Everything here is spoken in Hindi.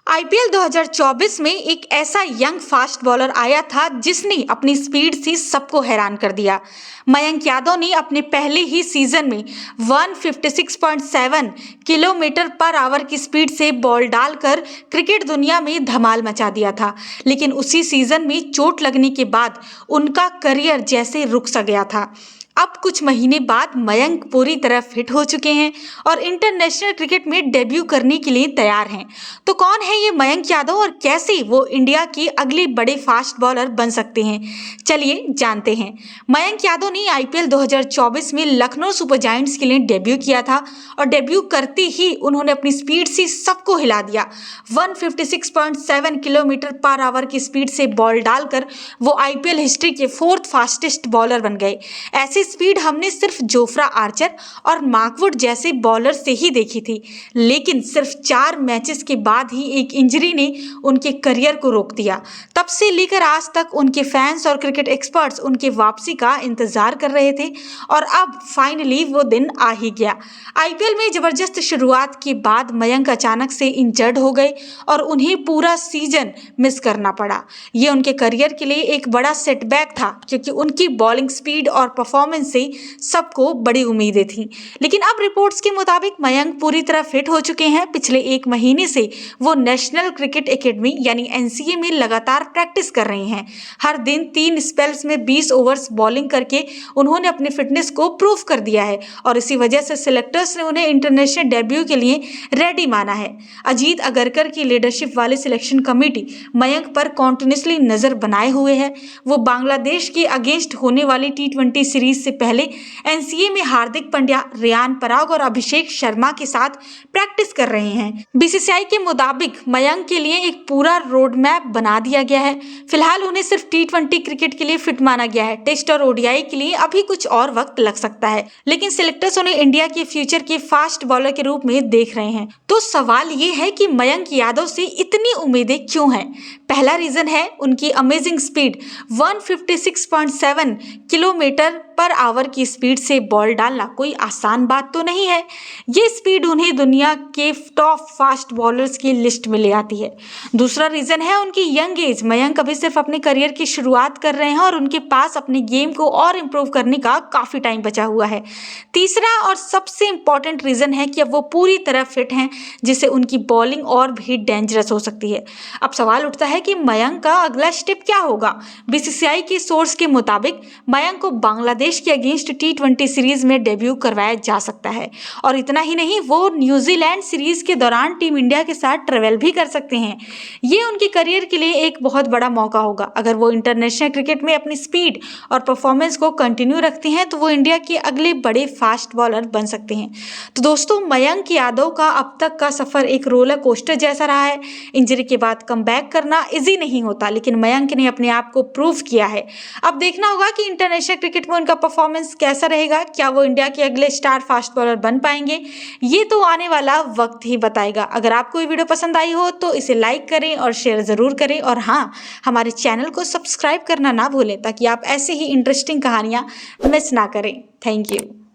आईपीएल 2024 में एक ऐसा यंग फास्ट बॉलर आया था जिसने अपनी स्पीड से सबको हैरान कर दिया। मयंक यादव ने अपने पहले ही सीजन में 156.7 किलोमीटर पर आवर की स्पीड से बॉल डालकर क्रिकेट दुनिया में धमाल मचा दिया था। लेकिन उसी सीजन में चोट लगने के बाद उनका करियर जैसे रुक सा गया था। अब कुछ महीने बाद मयंक पूरी तरह फिट हो चुके हैं और इंटरनेशनल क्रिकेट में डेब्यू करने के लिए तैयार हैं। तो कौन है ये मयंक यादव और कैसे वो इंडिया के अगले बड़े फास्ट बॉलर बन सकते हैं, चलिए जानते हैं। मयंक यादव ने आईपीएल 2024 में लखनऊ सुपर जायंट्स के लिए डेब्यू किया था और डेब्यू करते ही उन्होंने अपनी स्पीड से सबको हिला दिया। 156.7 किलोमीटर पर आवर की स्पीड से बॉल डालकर वो आईपीएल हिस्ट्री के 4th फास्टेस्ट बॉलर बन गए। ऐसी स्पीड हमने सिर्फ जोफ्रा आर्चर और मार्कवुड जैसे बॉलर से ही देखी थी, लेकिन सिर्फ 4 मैचेस के बाद ही एक इंजरी ने उनके करियर को रोक दिया। तब से लेकर आज तक उनके फैंस और क्रिकेट एक्सपर्ट्स उनके वापसी का इंतजार कर रहे थे और अब फाइनली वो दिन आ ही गया। आईपीएल में जबरदस्त शुरुआत के बाद मयंक अचानक से इंजर्ड हो गए और उन्हें पूरा सीजन मिस करना पड़ा। ये उनके करियर के लिए एक बड़ा सेटबैक था, क्योंकि उनकी बॉलिंग स्पीड और परफॉर्मेंस से सबको बड़ी उम्मीदें थीं। लेकिन अब रिपोर्ट्स के मुताबिक मयंक पूरी तरह फिट हो चुके हैं। पिछले 1 महीने से वो नेशनल क्रिकेट एकेडमी यानी एनसीए में लगातार प्रैक्टिस कर रहे हैं। हर दिन 3 स्पेल्स में 20 ओवर्स बॉलिंग करके उन्होंने अपनी फिटनेस को प्रूव कर दिया है और इसी वजह से सिलेक्टर्स ने उन्हें इंटरनेशनल डेब्यू के लिए रेडी माना है। अजीत अगरकर की लीडरशिप वाली सिलेक्शन कमेटी मयंक पर कॉन्टिन्यूसली नजर बनाए हुए है। वो बांग्लादेश के अगेंस्ट होने वाली T20 सीरीज से पहले एनसीए में हार्दिक पांड्या, रियान पराग और अभिषेक शर्मा के साथ प्रैक्टिस कर रहे हैं। बीसीसीआई के मुताबिक मयंक के लिए एक पूरा रोड मैप बना दिया गया है। फिलहाल उन्हें सिर्फ T20 क्रिकेट के लिए फिट माना गया है। टेस्ट और ओडीआई के लिए अभी कुछ और वक्त लग सकता है, लेकिन सिलेक्टर्स उन्हें इंडिया के फ्यूचर के फास्ट बॉलर के रूप में देख रहे हैं। तो सवाल ये है कि मयंक यादव से इतनी उम्मीदें क्यों हैं? पहला रीजन है उनकी amazing speed. 156.7 kilometre per hour की स्पीड से बॉल डालना कोई आसान बात तो नहीं है। ये स्पीड उन्हें दुनिया के टॉप फास्ट बॉलर्स की लिस्ट में ले आती है। दूसरा रीजन है उनकी यंग एज। मयंक अभी सिर्फ अपने करियर की शुरुआत कर रहे हैं और उनके पास अपने गेम को और इम्प्रूव करने का काफी टाइम बचा हुआ है। तीसरा और सबसे इंपॉर्टेंट रीजन है कि अब वो पूरी तरह फिट हैं, जिससे उनकी बॉलिंग और भी डेंजरस हो सकती है। अब सवाल उठता है कि मयंक का अगला स्टेप क्या होगा। बीसीसीआई के सोर्स के मुताबिक मयंक को बांग्लादेश के अगेंस्ट T20 सीरीज में डेब्यू करवाया जा सकता है और इतना ही नहीं, वो न्यूजीलैंड सीरीज के दौरान टीम इंडिया के साथ ट्रेवल भी कर सकते हैं। ये उनके करियर के लिए एक बहुत बड़ा मौका होगा। अगर वो इंटरनेशनल क्रिकेट में अपनी स्पीड और परफॉर्मेंस को कंटिन्यू रखते हैं तो वो इंडिया के अगले बड़े फास्ट बॉलर बन सकते हैं। तो दोस्तों, मयंक यादव का अब तक का सफर एक रोलर कोस्टर जैसा रहा है। इंजरी के बाद कमबैक करना इजी नहीं होता, लेकिन मयंक ने अपने आप को प्रूव किया है। अब देखना होगा कि इंटरनेशनल क्रिकेट में उनका परफॉर्मेंस कैसा रहेगा। क्या वो इंडिया के अगले स्टार फास्ट बॉलर बन पाएंगे? ये तो आने वाला वक्त ही बताएगा। अगर आपको ये वीडियो पसंद आई हो तो इसे लाइक करें और शेयर जरूर करें, और हाँ, हमारे चैनल को सब्सक्राइब करना ना भूलें ताकि आप ऐसे ही इंटरेस्टिंग कहानियां मिस ना करें। Thank you.